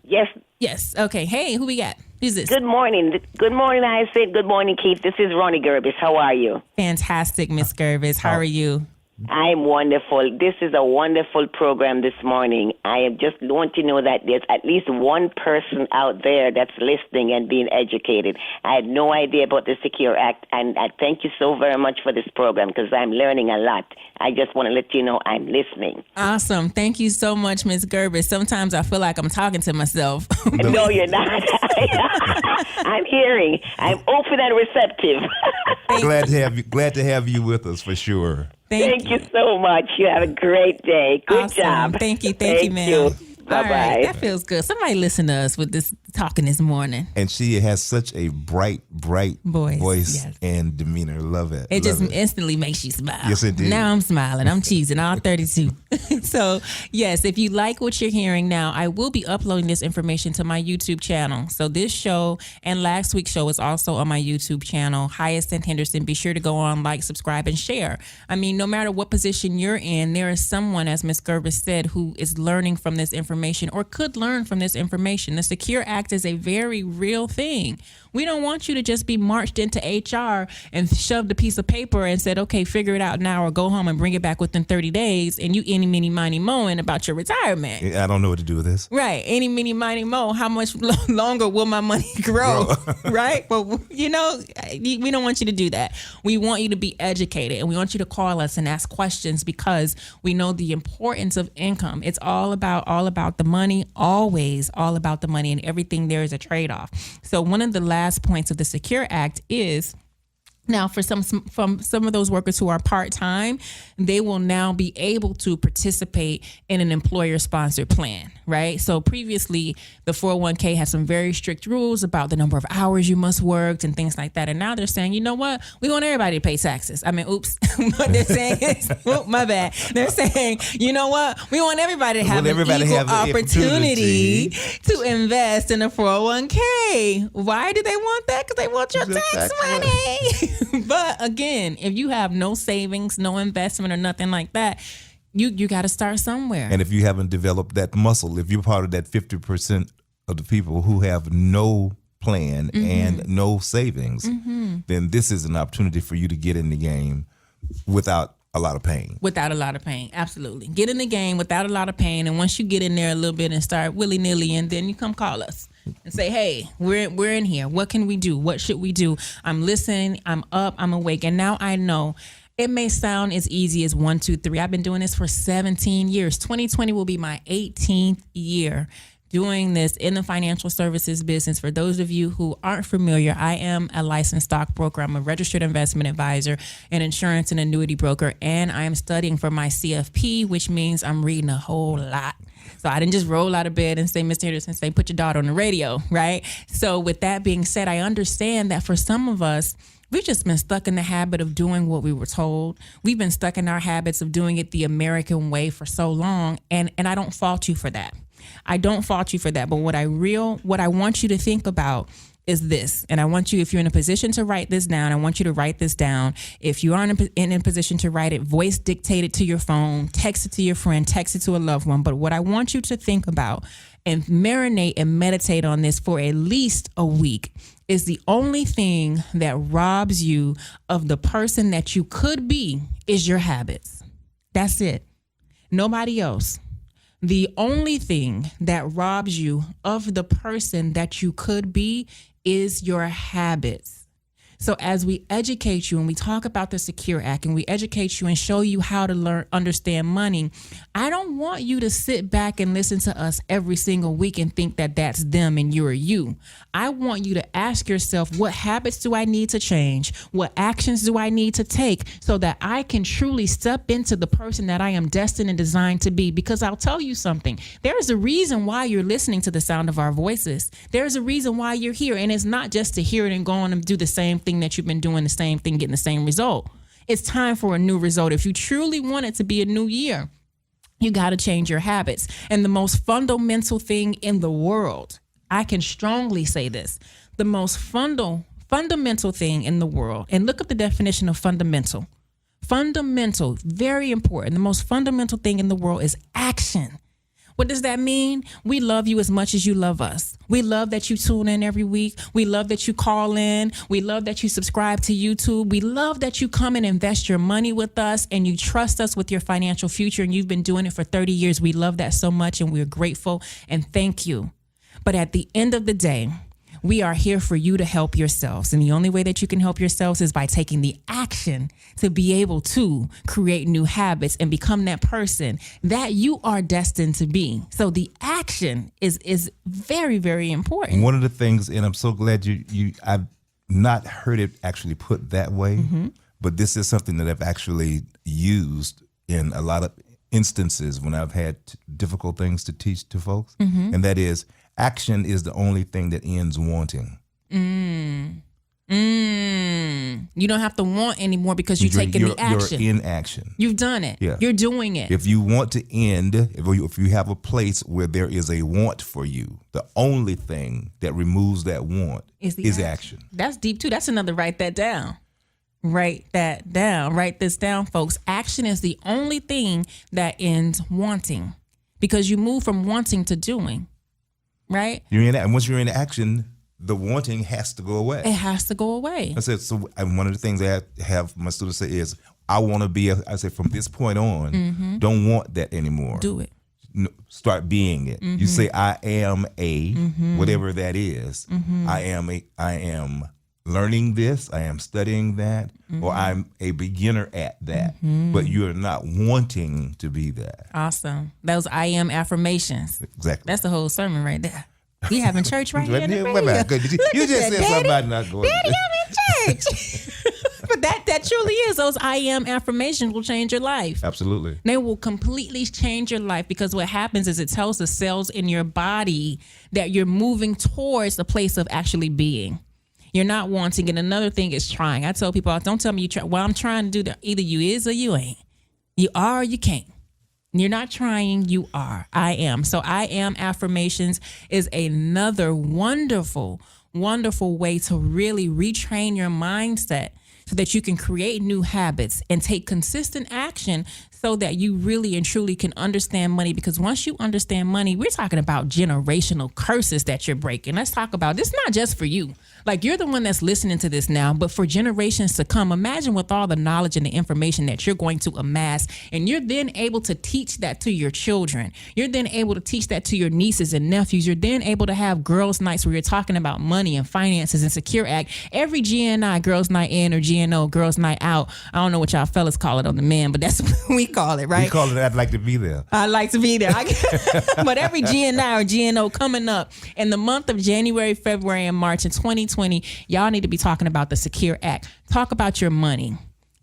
Yes. Okay. Hey, who we got? Who's this? Good morning. Good morning, Hyacinth. Good morning, Keith. This is Ronnie Gerbis. How are you? Fantastic, Miss Gervis. How are you? I'm wonderful. This is a wonderful program this morning. I just want to know that there's at least one person out there that's listening and being educated. I had no idea about the Secure Act, and I thank you so very much for this program because I'm learning a lot. I just want to let you know I'm listening. Awesome. Thank you so much, Ms. Gervis. Sometimes I feel like I'm talking to myself. No, you're not. I'm hearing. I'm open and receptive. Glad to have you with us for sure. Thank you so much. You have a great day. Good job. Thank you, ma'am. Bye-bye. Right, that feels good. Somebody listen to us with this talking this morning. And she has such a bright voice yes. and demeanor. Love it. It just instantly makes you smile. Yes, it did. Now I'm smiling. I'm cheesing all 32. So, yes, if you like what you're hearing now, I will be uploading this information to my YouTube channel. So this show and last week's show is also on my YouTube channel, Hyacinth Henderson. Be sure to go on, like, subscribe, and share. I mean, no matter what position you're in, there is someone, as Ms. Gervis said, who is learning from this information or could learn from this information. The Secure Act is a very real thing. We don't want you to just be marched into HR and shoved a piece of paper and said, okay, figure it out now or go home and bring it back within 30 days and you any, mini, miny, mowing about your retirement. I don't know what to do with this. Right. Any, mini, miny, mow. How much longer will my money grow? Right? But, we don't want you to do that. We want you to be educated and we want you to call us and ask questions because we know the importance of income. It's all about the money, always all about the money, and everything there is a trade-off. So one of the last points of the Secure Act is now for some of those workers who are part-time, they will now be able to participate in an employer-sponsored plan, right? So previously, the 401k had some very strict rules about the number of hours you must work and things like that. And now they're saying, you know what? We want everybody to pay taxes. I mean, oops. What they're saying is, my bad. They're saying, you know what? We want everybody to have an equal opportunity to invest in a 401k. Why do they want that? Because they want your tax money. But again, if you have no savings, no investment or nothing like that, you got to start somewhere. And if you haven't developed that muscle, if you're part of that 50% of the people who have no plan and no savings, then this is an opportunity for you to get in the game without a lot of pain. Without a lot of pain, absolutely. Get in the game without a lot of pain, and once you get in there a little bit and start willy-nilly, and then you come call us and say, hey, we're in here. What can we do? What should we do? I'm listening. I'm up. I'm awake. And now I know it may sound as easy as 1, 2, 3. I've been doing this for 17 years. 2020 will be my 18th year doing this in the financial services business. For those of you who aren't familiar, I am a licensed stockbroker. I'm a registered investment advisor, an insurance and annuity broker, and I am studying for my CFP, which means I'm reading a whole lot. So I didn't just roll out of bed and say, Mr. Henderson, say, put your daughter on the radio, right? So with that being said, I understand that for some of us, we've just been stuck in the habit of doing what we were told. We've been stuck in our habits of doing it the American way for so long, and I don't fault you for that. I don't fault you for that. But what I want you to think about is this. And I want you, if you're in a position to write this down, I want you to write this down. If you aren't in a position to write it, voice dictate it to your phone, text it to your friend, text it to a loved one. But what I want you to think about and marinate and meditate on this for at least a week is the only thing that robs you of the person that you could be is your habits. That's it. Nobody else. The only thing that robs you of the person that you could be is your habits. So as we educate you and we talk about the Secure Act and we educate you and show you how to understand money, I don't want you to sit back and listen to us every single week and think that that's them and you're you. I want you to ask yourself, what habits do I need to change? What actions do I need to take so that I can truly step into the person that I am destined and designed to be? Because I'll tell you something. There is a reason why you're listening to the sound of our voices. There's a reason why you're here. And it's not just to hear it and go on and do the same thing that you've been doing, the same thing, getting the same result. It's time for a new result. If you truly want it to be a new year, you got to change your habits. And the most fundamental thing in the world, I can strongly say this, the most fundamental thing in the world, and look up the definition of fundamental. Fundamental, very important. The most fundamental thing in the world is action. What does that mean? We love you as much as you love us. We love that you tune in every week. We love that you call in. We love that you subscribe to YouTube. We love that you come and invest your money with us and you trust us with your financial future, and you've been doing it for 30 years. We love that so much, and we're grateful and thank you. But at the end of the day, we are here for you to help yourselves. And the only way that you can help yourselves is by taking the action to be able to create new habits and become that person that you are destined to be. So the action is very, very important. One of the things, and I'm so glad I've not heard it actually put that way, but this is something that I've actually used in a lot of instances when I've had difficult things to teach to folks. And that is, action is the only thing that ends wanting. You don't have to want anymore because you're taking the action. You're in action. You've done it. Yeah. You're doing it. If you want to end, if you have a place where there is a want for you, the only thing that removes that want is action. That's deep too. That's another write that down. Write that down. Write this down, folks. Action is the only thing that ends wanting, because you move from wanting to doing. Right? And once you're in action, the wanting has to go away. It has to go away. I said, so one of the things I have my students say is, I want to be, I said, from this point on, don't want that anymore. Do it. Start being it. You say, I am whatever that is. I am learning this, I am studying that, or I'm a beginner at that, but you're not wanting to be that. Awesome. Those I am affirmations. Exactly. That's the whole sermon right there. We having church right here. You just said something about not going. Daddy, I'm in church. But that truly is. Those I am affirmations will change your life. Absolutely. They will completely change your life, because what happens is it tells the cells in your body that you're moving towards the place of actually being. You're not wanting. And another thing is trying. I tell people, don't tell me you try. Well, I'm trying to do that. Either you is or you ain't. You are or you can't. You're not trying, you are. I am. So I am affirmations is another wonderful, wonderful way to really retrain your mindset so that you can create new habits and take consistent action so that you really and truly can understand money. Because once you understand money, we're talking about generational curses that you're breaking. Let's talk about this, not just for you. Like, you're the one that's listening to this now, but for generations to come. Imagine with all the knowledge and the information that you're going to amass, and you're then able to teach that to your children. You're then able to teach that to your nieces and nephews. You're then able to have girls' nights where you're talking about money and finances and Secure Act. Every GNI, girls' night in, or GNO, girls' night out. I don't know what y'all fellas call it on the men, but that's what we call it, right? We call it, I'd like to be there. I like to be there. But every GNI or GNO coming up in the month of January, February, and March in 2020, y'all need to be talking about the Secure Act. Talk about your money.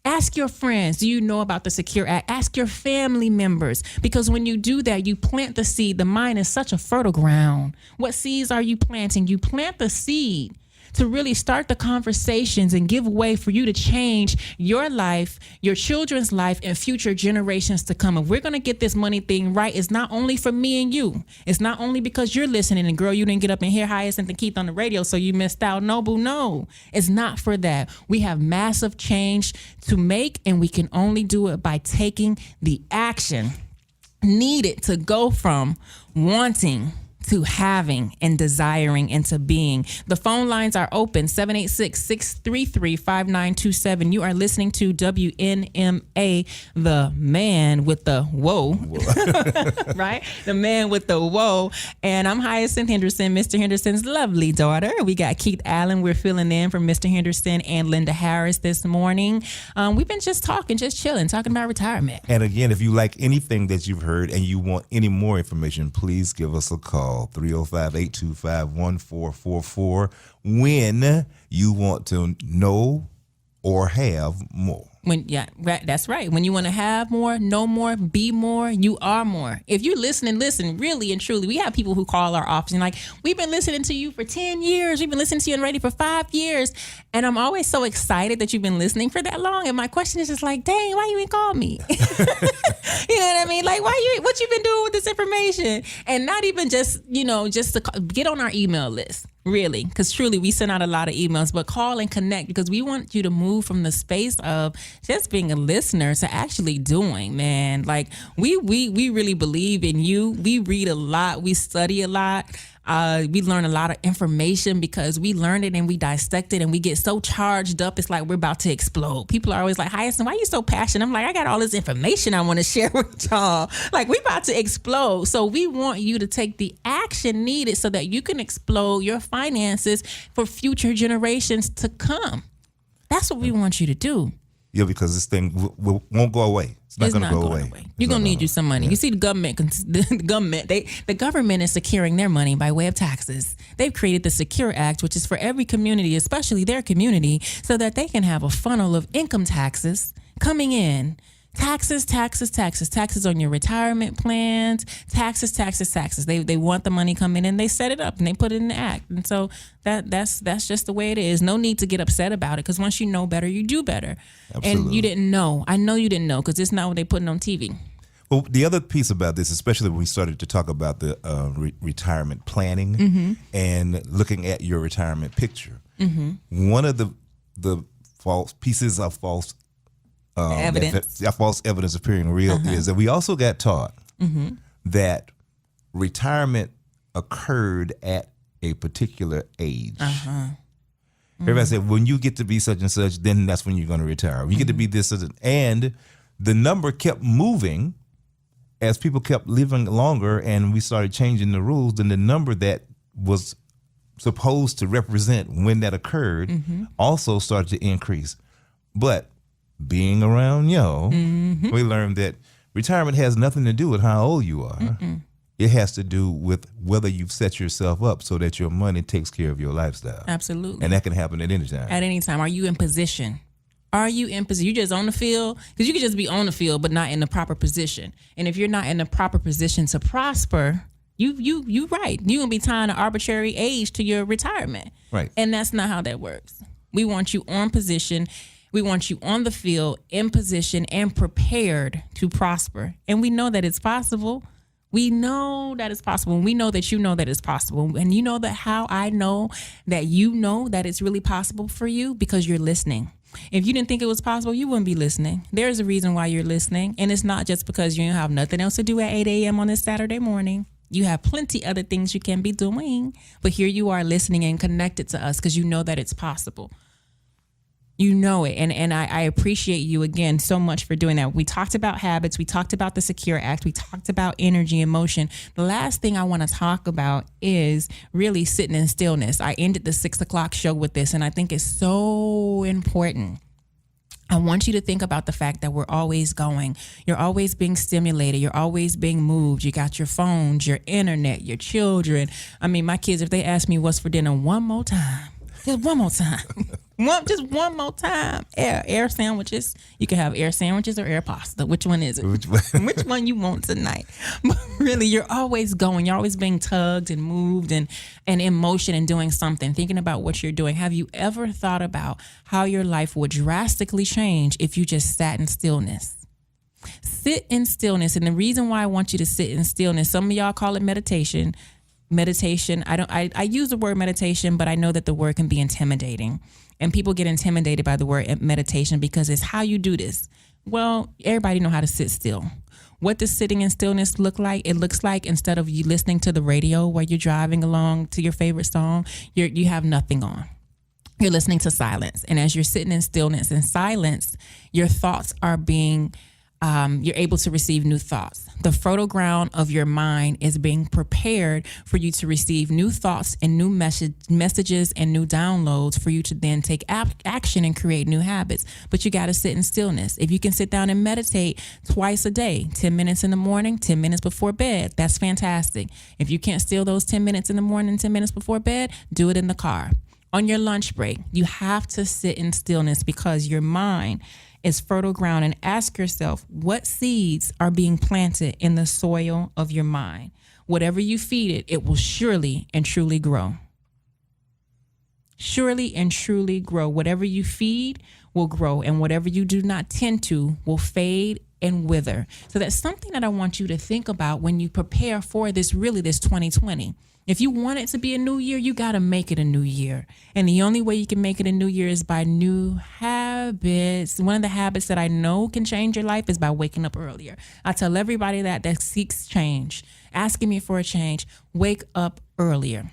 Ask your friends, do you know about the Secure Act? Ask your family members, because when you do that, you plant the seed. The mind is such a fertile ground. What seeds are you planting? You plant the seed to really start the conversations and give way for you to change your life, your children's life, and future generations to come. If we're going to get this money thing right, it's not only for me and you. It's not only because you're listening and, girl, you didn't get up and hear Hyacinth and Keith on the radio, so you missed out. No, boo, no. It's not for that. We have massive change to make, and we can only do it by taking the action needed to go from wanting to having and desiring into being. The phone lines are open, 786-633-5927. You are listening to WNMA, the man with the whoa. Right? The man with the whoa. And I'm Hyacinth Henderson, Mr. Henderson's lovely daughter. We got Keith Allen. We're filling in for Mr. Henderson and Linda Harris this morning. We've been just talking, just chilling, talking about retirement. And again, if you like anything that you've heard and you want any more information, please give us a call, 305-825-1444, when you want to know or have more. That's right. When you want to have more, know more, be more, you are more. If you listen, really and truly. We have people who call our office and like, we've been listening to you for 10 years. We've been listening to you and ready for 5 years. And I'm always so excited that you've been listening for that long. And my question is just like, dang, why you ain't call me? You know what I mean? Like, what you been doing with this information? And not even just to get on our email list. Really, because truly we send out a lot of emails, but call and connect because we want you to move from the space of just being a listener to actually doing, man. Like we really believe in you. We read a lot. We study a lot. We learn a lot of information because we learn it and we dissect it and we get so charged up. It's like we're about to explode. People are always like, Hyacinth, why are you so passionate? I'm like, I got all this information I want to share with y'all. Like we about to explode. So we want you to take the action needed so that you can explode your finances for future generations to come. That's what we want you to do. Yeah, because this thing won't go away. It's not going to go away. You're going to need you some money. Yeah. You see the government is securing their money by way of taxes. They've created the Secure Act, which is for every community, especially their community, so that they can have a funnel of income taxes coming in. Taxes on your retirement plans, taxes. They want the money coming in, they set it up and they put it in the act. And so that's just the way it is. No need to get upset about it because once you know better, you do better. Absolutely. And you didn't know. I know you didn't know because it's not what they putting on TV. Well, the other piece about this, especially when we started to talk about the retirement planning and looking at your retirement picture, one of the false pieces of false evidence appearing real is that we also got taught that retirement occurred at a particular age. Everybody said, when you get to be such and such, then that's when you're going to retire. When you get to be this, and the number kept moving as people kept living longer and we started changing the rules, then the number that was supposed to represent when that occurred also started to increase. But being around we learned that retirement has nothing to do with how old you are. It has to do with whether you've set yourself up so that your money takes care of your lifestyle. Absolutely. And that can happen at any time. At any time. Are you in position? You just on the field? Because you could just be on the field but not in the proper position. And if you're not in the proper position to prosper, you right. You're going to be tying an arbitrary age to your retirement. Right. And that's not how that works. We want you on position. We want you on the field, in position, and prepared to prosper. And we know that it's possible. We know that it's possible. And we know that you know that it's possible. And you know that how I know that you know that it's really possible for you because you're listening. If you didn't think it was possible, you wouldn't be listening. There's a reason why you're listening. And it's not just because you don't have nothing else to do at 8 a.m. on this Saturday morning. You have plenty other things you can be doing. But here you are listening and connected to us because you know that it's possible. You know it. And I appreciate you again so much for doing that. We talked about habits. We talked about the Secure Act. We talked about energy and motion. The last thing I want to talk about is really sitting in stillness. I ended the 6 o'clock show with this, and I think it's so important. I want you to think about the fact that we're always going. You're always being stimulated. You're always being moved. You got your phones, your internet, your children. I mean, my kids, if they ask me what's for dinner one more time, just one more time. Just one more time. Air sandwiches. You can have air sandwiches or air pasta. Which one is it? Which one you want tonight? But really, you're always going. You're always being tugged and moved and in motion and doing something, thinking about what you're doing. Have you ever thought about how your life would drastically change if you just sat in stillness? Sit in stillness. And the reason why I want you to sit in stillness, some of y'all call it meditation. I use the word meditation, but I know that the word can be intimidating. And people get intimidated by the word meditation because it's how you do this. Well, everybody know how to sit still. What does sitting in stillness look like? It looks like instead of you listening to the radio while you're driving along to your favorite song, you have nothing on. You're listening to silence. And as you're sitting in stillness and silence, your thoughts are being, you're able to receive new thoughts. The fertile ground of your mind is being prepared for you to receive new thoughts and new messages and new downloads for you to then take action and create new habits. But you got to sit in stillness. If you can sit down and meditate twice a day, 10 minutes in the morning, 10 minutes before bed, that's fantastic. If you can't steal those 10 minutes in the morning, 10 minutes before bed, do it in the car. On your lunch break, you have to sit in stillness because your mind is fertile ground, and ask yourself what seeds are being planted in the soil of your mind. Whatever you feed it, it will surely and truly grow. Surely and truly grow. Whatever you feed will grow, and whatever you do not tend to will fade and wither. So that's something that I want you to think about when you prepare for this 2020. If you want it to be a new year, you got to make it a new year. And the only way you can make it a new year is by new habits. One of the habits that I know can change your life is by waking up earlier. I tell everybody that seeks change, asking me for a change, wake up earlier.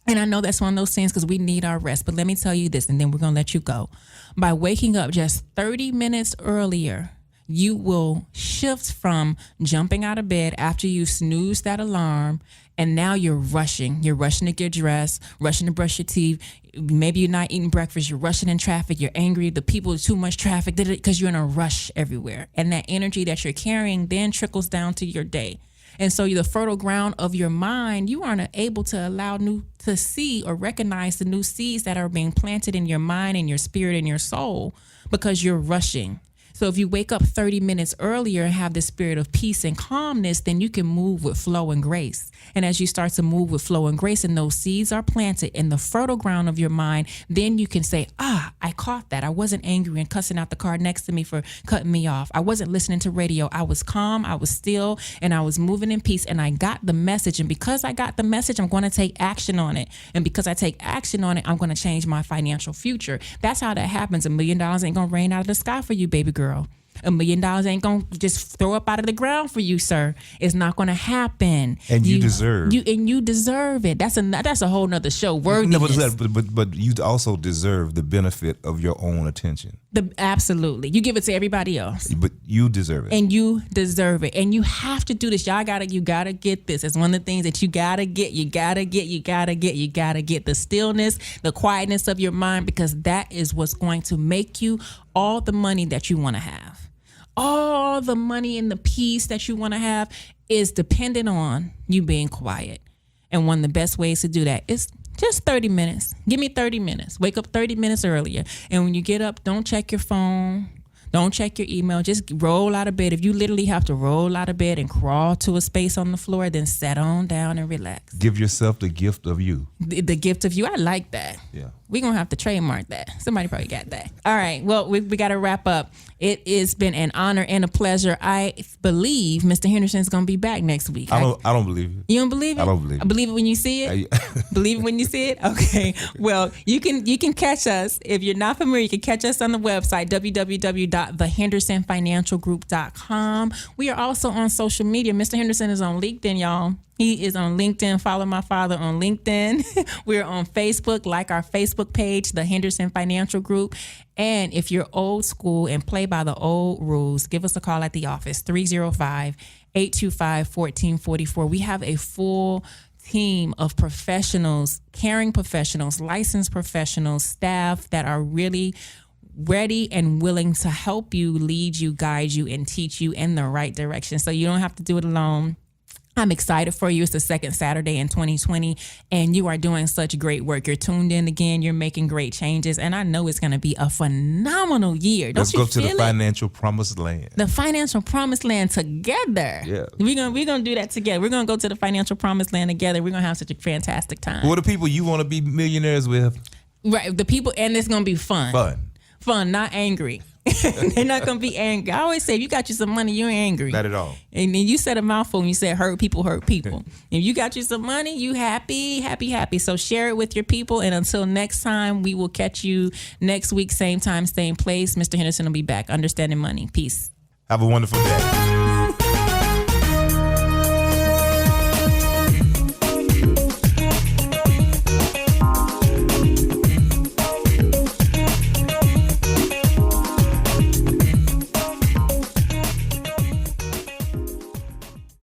And I know that's one of those things because we need our rest. But let me tell you this, and then we're going to let you go. By waking up just 30 minutes earlier, you will shift from jumping out of bed after you snooze that alarm, and now you're rushing. You're rushing to get dressed, rushing to brush your teeth. Maybe you're not eating breakfast. You're rushing in traffic. You're angry. The people, too much traffic, because you're in a rush everywhere. And that energy that you're carrying then trickles down to your day. And so the fertile ground of your mind, you aren't able to allow to see or recognize the new seeds that are being planted in your mind and your spirit and your soul because you're rushing. So if you wake up 30 minutes earlier and have the spirit of peace and calmness, then you can move with flow and grace. And as you start to move with flow and grace and those seeds are planted in the fertile ground of your mind, then you can say, I caught that. I wasn't angry and cussing out the car next to me for cutting me off. I wasn't listening to radio. I was calm, I was still, and I was moving in peace, and I got the message. And because I got the message, I'm going to take action on it. And because I take action on it, I'm going to change my financial future. That's how that happens. $1 million ain't going to rain out of the sky for you, baby girl. $1 million ain't gonna just throw up out of the ground for you, sir. It's not gonna happen. And you deserve it. That's a whole nother show. Worthiness. But you also deserve the benefit of your own attention. Absolutely. You give it to everybody else. But you deserve it. And you deserve it. And you have to do this. You gotta get this. It's one of the things that you gotta get. You gotta get the stillness, the quietness of your mind, because that is what's going to make you all the money that you want to have. All the money and the peace that you want to have is dependent on you being quiet. And one of the best ways to do that is just 30 minutes. Give me 30 minutes. Wake up 30 minutes earlier. And when you get up, don't check your phone. Don't check your email. Just roll out of bed. If you literally have to roll out of bed and crawl to a space on the floor, then sit on down and relax. Give yourself the gift of you. The gift of you. I like that. Yeah. We're going to have to trademark that. Somebody probably got that. All right. Well, we got to wrap up. It has been an honor and a pleasure. I believe Mr. Henderson's going to be back next week. I don't believe it. You don't believe it? I don't believe it. I believe it when you see it? Believe it when you see it? Okay. Well, you can catch us. If you're not familiar, you can catch us on the website, www.thehendersonfinancialgroup.com. We are also on social media. Mr. Henderson is on LinkedIn, y'all. He is on LinkedIn. Follow my father on LinkedIn. We're on Facebook. Like our Facebook page, The Henderson Financial Group. And if you're old school and play by the old rules, give us a call at the office, 305-825-1444. We have a full team of professionals, caring professionals, licensed professionals, staff that are really ready and willing to help you, lead you, guide you, and teach you in the right direction. So you don't have to do it alone. I'm excited for you. It's the second Saturday in 2020, and you are doing such great work. You're tuned in again. You're making great changes, and I know it's going to be a phenomenal year. Let's go to the financial promised land. The financial promised land together. Yeah, we're gonna do that together. We're gonna go to the financial promised land together. We're gonna have such a fantastic time. What are the people you want to be millionaires with? Right, the people, and it's gonna be fun, not angry. They're not going to be angry. I always say, if you got you some money, you ain't angry. Not at all. And then you said a mouthful when you said hurt people. If you got you some money, you happy. So share it with your people. And until next time, we will catch you next week, same time, same place. Mr. Henderson will be back. Understanding Money. Peace. Have a wonderful day.